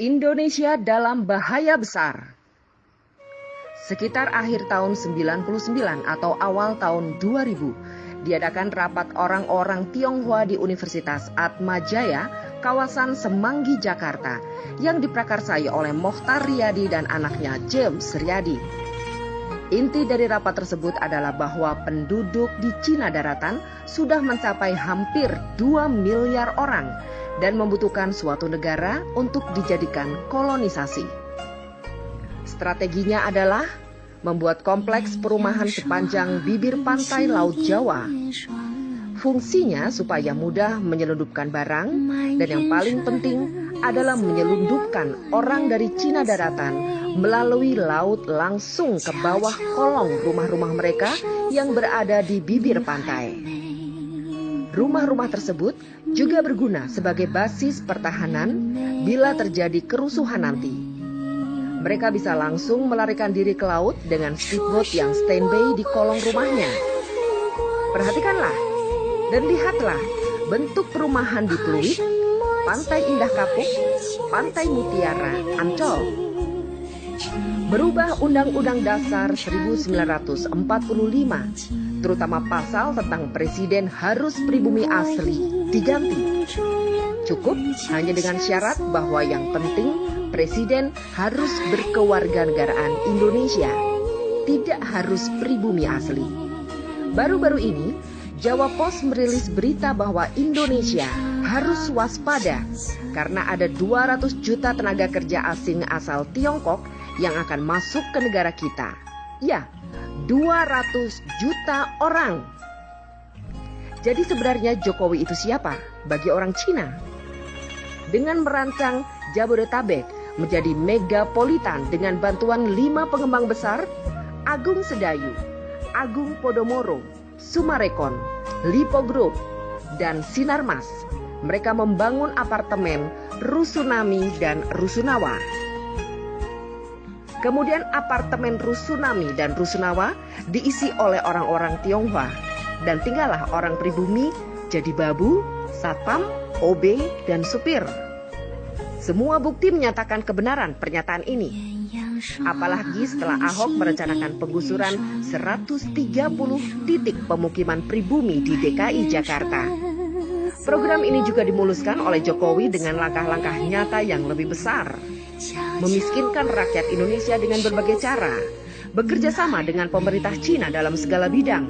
Indonesia dalam bahaya besar. Sekitar akhir tahun 99 atau awal tahun 2000, diadakan rapat orang-orang Tionghoa di Universitas Atmajaya, kawasan Semanggi, Jakarta, yang diprakarsai oleh Mochtar Riyadi dan anaknya James Riyadi. Inti dari rapat tersebut adalah bahwa penduduk di Cina daratan sudah mencapai hampir 2 miliar orang dan membutuhkan suatu negara untuk dijadikan kolonisasi. Strateginya adalah membuat kompleks perumahan sepanjang bibir pantai Laut Jawa. Fungsinya supaya mudah menyelundupkan barang, dan yang paling penting adalah menyelundupkan orang dari Cina daratan melalui laut langsung ke bawah kolong rumah-rumah mereka yang berada di bibir pantai. Rumah-rumah tersebut juga berguna sebagai basis pertahanan bila terjadi kerusuhan nanti. Mereka bisa langsung melarikan diri ke laut dengan speedboat yang standby di kolong rumahnya. Perhatikanlah dan lihatlah bentuk perumahan di Pluit, Pantai Indah Kapuk, Pantai Mutiara, Ancol. Berubah Undang-Undang Dasar 1945, terutama pasal tentang presiden harus pribumi asli, diganti. Cukup hanya dengan syarat bahwa yang penting presiden harus berkewarganegaraan Indonesia, tidak harus pribumi asli. Baru-baru ini, Jawa Pos merilis berita bahwa Indonesia harus waspada karena ada 200 juta tenaga kerja asing asal Tiongkok yang akan masuk ke negara kita. Ya, 200 juta orang. Jadi sebenarnya Jokowi itu siapa bagi orang Cina? Dengan merancang Jabodetabek menjadi megapolitan dengan bantuan 5 pengembang besar, Agung Sedayu, Agung Podomoro, Sumarekon, Lipo Group, dan Sinarmas, mereka membangun apartemen Rusunami dan Rusunawa. Kemudian apartemen Rusunami dan Rusunawa diisi oleh orang-orang Tionghoa, dan tinggallah orang pribumi jadi babu, satpam, OB, dan supir. Semua bukti menyatakan kebenaran pernyataan ini. Apalagi setelah Ahok merencanakan penggusuran 130 titik pemukiman pribumi di DKI Jakarta. Program ini juga dimuluskan oleh Jokowi dengan langkah-langkah nyata yang lebih besar. Memiskinkan rakyat Indonesia dengan berbagai cara, bekerja sama dengan pemerintah Cina dalam segala bidang,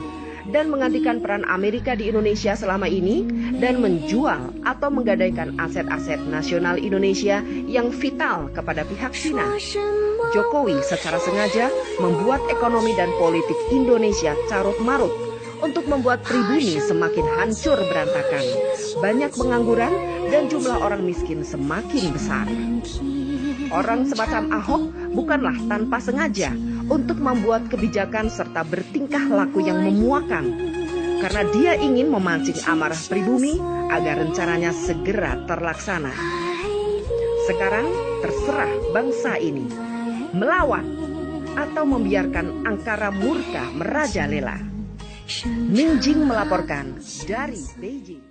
dan menggantikan peran Amerika di Indonesia selama ini, dan menjual atau menggadaikan aset-aset nasional Indonesia yang vital kepada pihak Cina. Jokowi secara sengaja membuat ekonomi dan politik Indonesia carut-marut untuk membuat pribumi semakin hancur berantakan, banyak pengangguran, dan jumlah orang miskin semakin besar. Orang semacam Ahok bukanlah tanpa sengaja untuk membuat kebijakan serta bertingkah laku yang memuakan, karena dia ingin memancing amarah pribumi agar rencananya segera terlaksana. Sekarang terserah bangsa ini melawan atau membiarkan angkara murka merajalela. Minjing melaporkan dari Beijing.